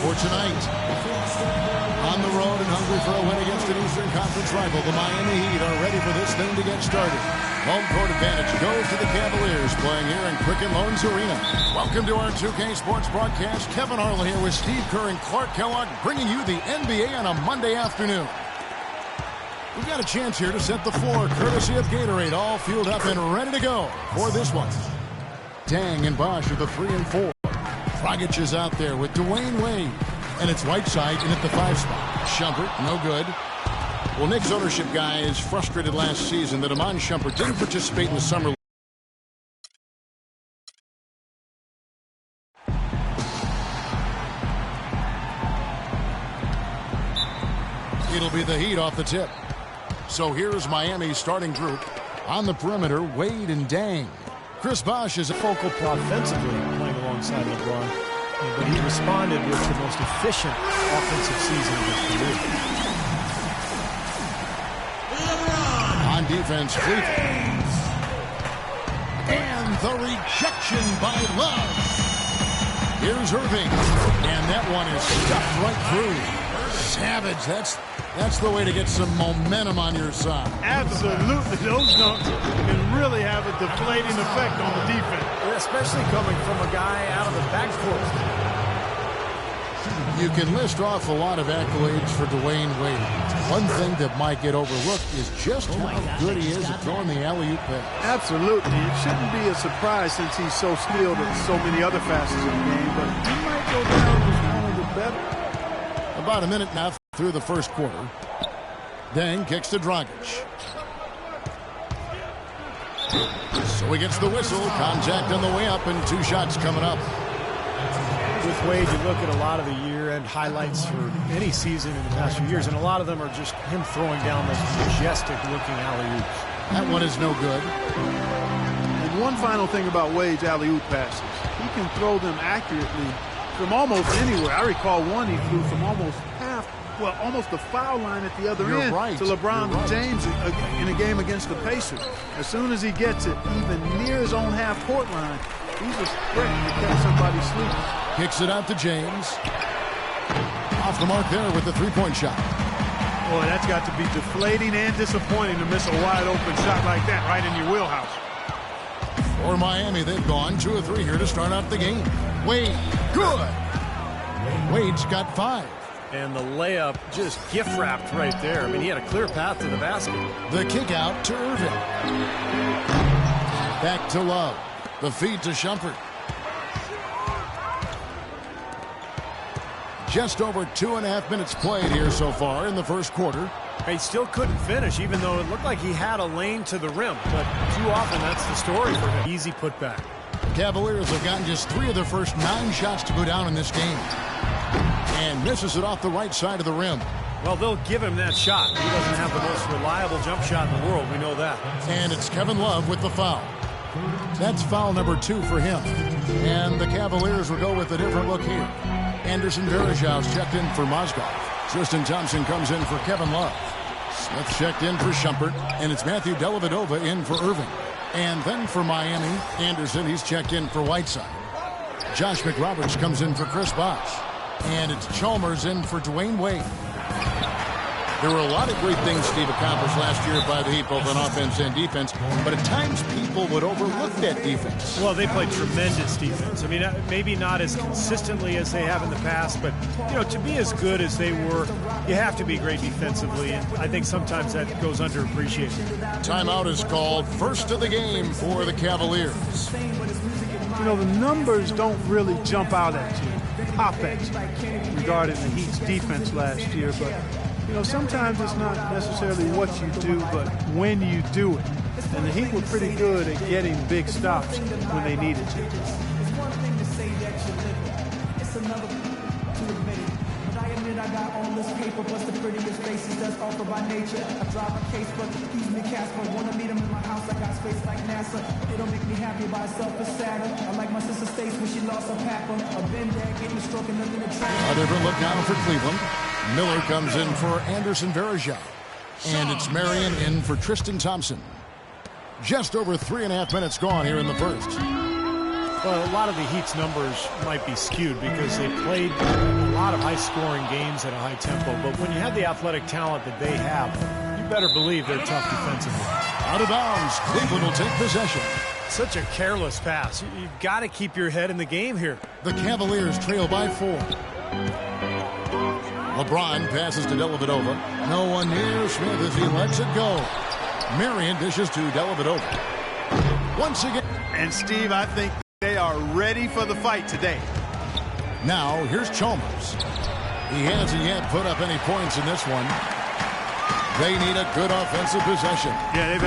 for tonight. On the road and hungry for a win against an Eastern Conference rival, the Miami Heat are ready for this thing to get started. Home court advantage goes to the Cavaliers, playing here in Quicken Loans Arena. Welcome to our 2K Sports broadcast. Kevin Harlan here with Steve Kerr and Clark Kellogg, bringing you the NBA on a Monday afternoon. We've got a chance here to set the floor, courtesy of Gatorade, all fueled up and ready to go for this one. Dang and Bosch are the 3 and 4. Dragic is out there with Dwayne Wade. And it's Whiteside in at the 5 spot. Shumpert, no good. Well, Knicks ownership guy is frustrated last season that Iman Shumpert didn't participate in the summer league. It'll be the Heat off the tip. So here's Miami's starting group. On the perimeter, Wade and Dang. Chris Bosh is a focal point offensively playing alongside LeBron. But he responded with the most efficient offensive season of his career. On defense, Cleveland. And the rejection by Love. Here's Irving. And that one is stuffed right through. Savage, that's the way to get some momentum on your side. Absolutely. Those dunks can really have a deflating effect on the defense. Especially coming from a guy out of the backcourt. You can list off a lot of accolades for Dwayne Wade. One thing that might get overlooked is just how good he is at throwing the alley-oop pass. Absolutely. It shouldn't be a surprise since he's so skilled at so many other facets of the game, but he might go down as one of the better. About a minute now through the first quarter. Dang kicks to Dragic. So he gets the whistle. Contact on the way up and 2 shots coming up. With Wade, you look at a lot of the year-end highlights for any season in the past few years, and a lot of them are just him throwing down those majestic-looking alley-oops. That one is no good. And one final thing about Wade's alley-oop passes. He can throw them accurately from almost anywhere. I recall one he threw from almost almost the foul line at the other end to LeBron James in a game against the Pacers. As soon as he gets it even near his own half-court line, he's a threat to catch somebody sleeping. Kicks it out to James. Off the mark there with the 3-point shot. Boy, that's got to be deflating and disappointing to miss a wide-open shot like that right in your wheelhouse. For Miami, they've gone 2 of 3 here to start out the game. Wade, good. Wade's got 5. And the layup just gift-wrapped right there. I mean, he had a clear path to the basket. The kick out to Irving. Back to Love. The feed to Shumpert. Just over 2.5 minutes played here so far in the first quarter. He still couldn't finish, even though it looked like he had a lane to the rim. But too often, that's the story for him. Easy putback. Cavaliers have gotten just 3 of their first 9 shots to go down in this game. And misses it off the right side of the rim. Well, they'll give him that shot. He doesn't have the most reliable jump shot in the world. We know that. And it's Kevin Love with the foul. That's foul number 2 for him. And the Cavaliers will go with a different look here. Anderson Varejau's checked in for Mozgov. Tristan Thompson comes in for Kevin Love. Smith checked in for Shumpert. And it's Matthew Dellavedova in for Irving. And then for Miami, Anderson, he's checked in for Whiteside. Josh McRoberts comes in for Chris Bosh. And it's Chalmers in for Dwayne Wade. There were a lot of great things Steve accomplished last year by the Heat, both on offense and defense, but at times people would overlook that defense. Well, they played tremendous defense. I mean, maybe not as consistently as they have in the past, but, you know, to be as good as they were, you have to be great defensively, and I think sometimes that goes underappreciated. Timeout is called. First of the game for the Cavaliers. You know, the numbers don't really jump out at you, pop at you, regarding the Heat's defense last year, but you know, sometimes it's not necessarily what you do, but when you do it. And the Heat were pretty good at getting big stops when they needed to. I got all this paper, plus the prettiest faces that's offered by nature. I drive a case, but he's me Casper. Wanna meet him in my house, I got space like NASA. It don't make me happy by itself, it's sadder. I like my sister Stace when she lost her papa. I've been there, getting stroking nothing to try. A different look now for Cleveland. Miller comes in for Anderson Varejao. And it's Marion in for Tristan Thompson. Just over 3.5 minutes gone here in the first. Well, a lot of the Heat's numbers might be skewed because they played a lot lot of high-scoring games at a high tempo, but when you have the athletic talent that they have, you better believe they're tough defensively. Out of bounds. Cleveland will take possession. Such a careless pass. You've got to keep your head in the game here. The Cavaliers trail by 4. LeBron passes to Dellavedova. No one near Smith as he lets it go. Marion dishes to Dellavedova. Once again. And, Steve, I think they are ready for the fight today. Now, here's Chalmers. He hasn't yet put up any points in this one. They need a good offensive possession. Yeah, they've had